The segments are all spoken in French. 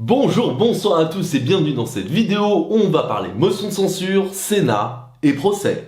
Bonjour, bonsoir à tous et bienvenue dans cette vidéo où on va parler motion de censure, Sénat et procès.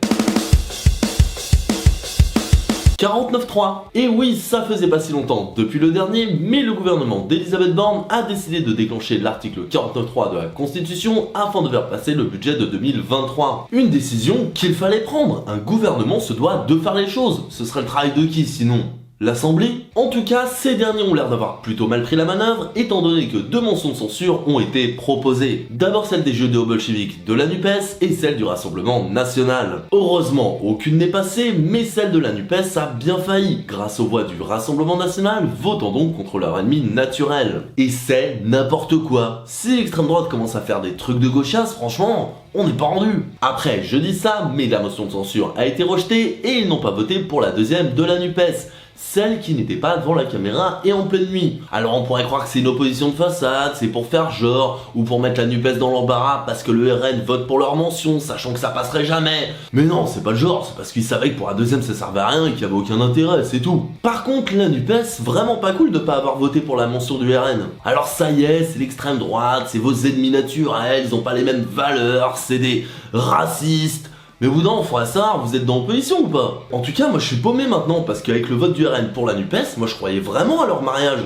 49.3. Et oui, ça faisait pas si longtemps depuis le dernier, mais le gouvernement d'Elisabeth Borne a décidé de déclencher l'article 49.3 de la Constitution afin de faire passer le budget de 2023. Une décision qu'il fallait prendre. Un gouvernement se doit de faire les choses. Ce serait le travail de qui sinon ? L'Assemblée? En tout cas, ces derniers ont l'air d'avoir plutôt mal pris la manœuvre, étant donné que deux motions de censure ont été proposées. D'abord celle des judéo-bolcheviques de la NUPES et celle du Rassemblement National. Heureusement, aucune n'est passée, mais celle de la NUPES a bien failli, grâce aux voix du Rassemblement National, votant donc contre leur ennemi naturel. Et c'est n'importe quoi. Si l'extrême droite commence à faire des trucs de gauchias, franchement, on n'est pas rendu. Après, je dis ça, mais la motion de censure a été rejetée et ils n'ont pas voté pour la deuxième de la NUPES. Celle qui n'était pas devant la caméra et en pleine nuit. Alors on pourrait croire que c'est une opposition de façade, c'est pour faire genre, ou pour mettre la NUPES dans l'embarras parce que le RN vote pour leur mention, sachant que ça passerait jamais. Mais non, c'est pas le genre, c'est parce qu'ils savaient que pour la deuxième ça servait à rien et qu'il y avait aucun intérêt, c'est tout. Par contre, la NUPES, vraiment pas cool de pas avoir voté pour la mention du RN. Alors ça y est, c'est l'extrême droite, c'est vos ennemis naturels, ils ont pas les mêmes valeurs, c'est des racistes. Mais vous non, faudrait savoir, vous êtes dans l'opposition ou pas? En tout cas, moi je suis paumé maintenant, parce qu'avec le vote du RN pour la NUPES, moi je croyais vraiment à leur mariage.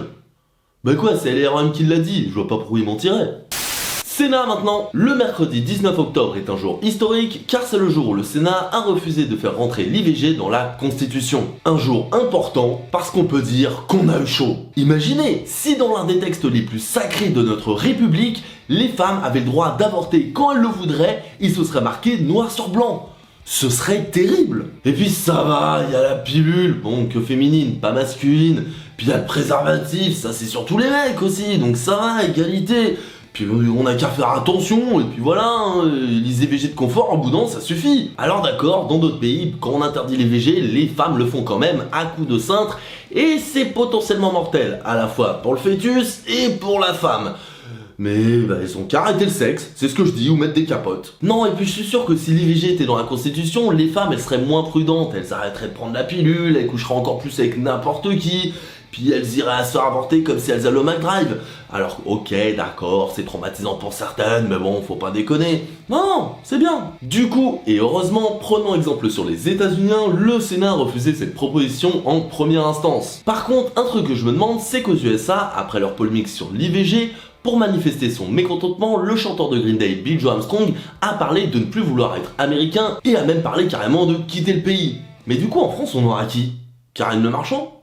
Bah quoi, c'est LRM qui l'a dit, je vois pas pourquoi il mentirait. Sénat maintenant. Le mercredi 19 octobre est un jour historique, car c'est le jour où le Sénat a refusé de faire rentrer l'IVG dans la Constitution. Un jour important, parce qu'on peut dire qu'on a eu chaud. Imaginez, si dans l'un des textes les plus sacrés de notre République, les femmes avaient le droit d'avorter quand elles le voudraient, il se serait marqué noir sur blanc. Ce serait terrible. Et puis ça va, il y a la pilule, bon, que féminine, pas masculine. Puis il y a le préservatif, ça c'est surtout les mecs aussi, donc ça va, égalité. Puis on a qu'à faire attention, et puis voilà, hein, les IVG de confort, en boudin, ça suffit. Alors d'accord, dans d'autres pays, quand on interdit l'IVG, les femmes le font quand même à coups de cintre, et c'est potentiellement mortel, à la fois pour le fœtus et pour la femme. Mais bah, ils ont qu'à arrêter le sexe, c'est ce que je dis, ou mettre des capotes. Non, et puis je suis sûr que si l'IVG était dans la Constitution, les femmes elles seraient moins prudentes, elles arrêteraient de prendre la pilule, elles coucheraient encore plus avec n'importe qui, puis elles iraient à se faire avorter comme si elles allaient au McDrive. Alors ok, d'accord, c'est traumatisant pour certaines, mais bon, faut pas déconner. Non, c'est bien. Du coup, et heureusement, prenons exemple sur les États-Unis, le Sénat a refusé cette proposition en première instance. Par contre, un truc que je me demande, c'est qu'aux USA, après leur polémique sur l'IVG, pour manifester son mécontentement, le chanteur de Green Day, Billie Joe Armstrong, a parlé de ne plus vouloir être américain et a même parlé carrément de quitter le pays. Mais du coup, en France, on aura qui? Karine Le Marchand?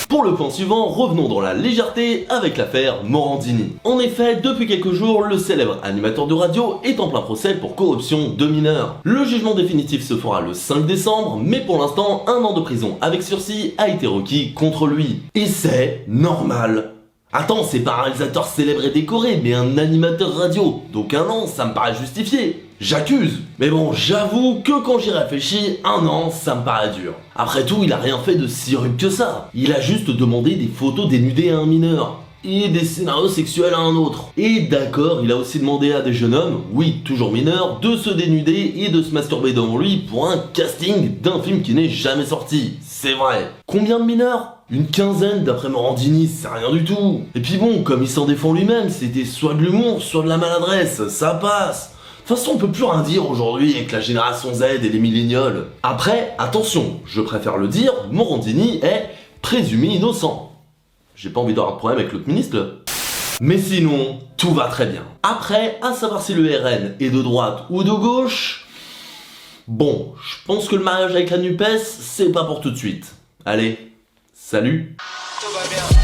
Pour le point suivant, revenons dans la légèreté avec l'affaire Morandini. En effet, depuis quelques jours, le célèbre animateur de radio est en plein procès pour corruption de mineurs. Le jugement définitif se fera le 5 décembre, mais pour l'instant, 1 an de prison avec sursis a été requis contre lui. Et c'est normal. Attends, c'est pas un réalisateur célèbre et décoré, mais un animateur radio. Donc 1 an, ça me paraît justifié. J'accuse. Mais bon, j'avoue que quand j'y réfléchis, 1 an, ça me paraît dur. Après tout, il a rien fait de si horrible que ça. Il a juste demandé des photos dénudées à un mineur. Et des scénarios sexuels à un autre. Et d'accord, il a aussi demandé à des jeunes hommes, oui, toujours mineurs, de se dénuder et de se masturber devant lui pour un casting d'un film qui n'est jamais sorti. C'est vrai. Combien de mineurs? Une quinzaine d'après Morandini, c'est rien du tout. Et puis bon, comme il s'en défend lui-même, c'était soit de l'humour, soit de la maladresse, ça passe. De toute façon, on peut plus rien dire aujourd'hui avec la génération Z et les millénioles. Après, attention, je préfère le dire, Morandini est présumé innocent. J'ai pas envie d'avoir de problème avec l'autre ministre là. Mais sinon, tout va très bien. Après, à savoir si le RN est de droite ou de gauche, bon, je pense que le mariage avec la NUPES, c'est pas pour tout de suite. Allez, salut. Tout va bien.